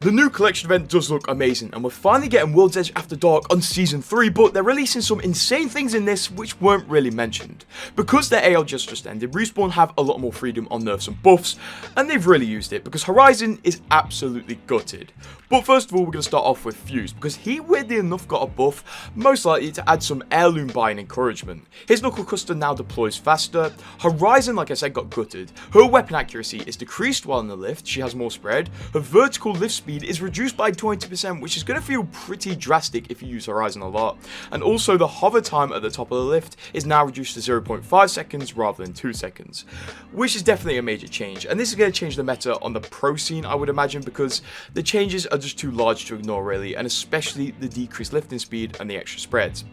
The new collection event does look amazing, and we're finally getting World's Edge After Dark on Season 3, but they're releasing some insane things in this which weren't really mentioned. Because their AL just ended, Respawn have a lot more freedom on nerfs and buffs, and they've really used it, because Horizon is absolutely gutted. But first of all, we're going to start off with Fuse, because he weirdly enough got a buff, most likely to add some heirloom buying encouragement. His knuckle cluster now deploys faster. Horizon, like I said, got gutted. Her weapon accuracy is decreased while in the lift, she has more spread. Her vertical lift speed is reduced by 20%, which is going to feel pretty drastic if you use Horizon a lot. And also the hover time at the top of the lift is now reduced to 0.5 seconds rather than 2 seconds, which is definitely a major change. And this is going to change the meta on the pro scene, I would imagine, because the changes are just too large to ignore really, and especially the decreased lifting speed and the extra spreads.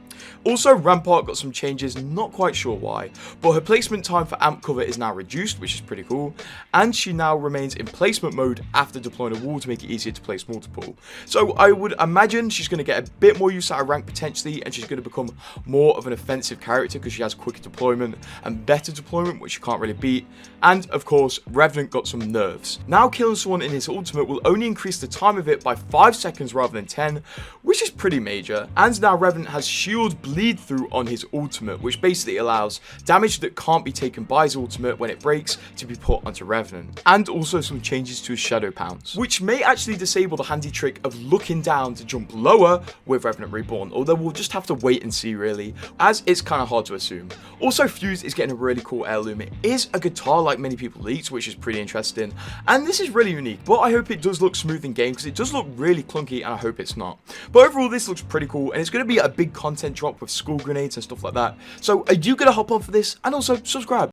Also, Rampart got some changes, not quite sure why, but her placement time for amp cover is now reduced, which is pretty cool, and she now remains in placement mode after deploying a wall to make it easier to place multiple. So I would imagine she's going to get a bit more use out of rank potentially, and she's going to become more of an offensive character because she has quicker deployment and better deployment, which you can't really beat. And of course, Revenant got some nerfs. Now killing someone in his ultimate will only increase the time of it by 5 seconds rather than 10, which is pretty major. And now Revenant has shield bleed through on his ultimate, which basically allows damage that can't be taken by his ultimate when it breaks to be put onto Revenant. And also some changes to his Shadow Pounce, which may actually disable the handy trick of looking down to jump lower with Revenant Reborn, although we'll just have to wait and see really, as it's kind of hard to assume. Also, Fuse is getting a really cool heirloom. It is a guitar like many people leaked, which is pretty interesting, and this is really unique, but I hope it does look smooth in game because it does look really clunky, and I hope it's not. But overall, this looks pretty cool, and it's going to be a big content drop with school grenades and stuff like that. So are you going to hop on for this? And also subscribe.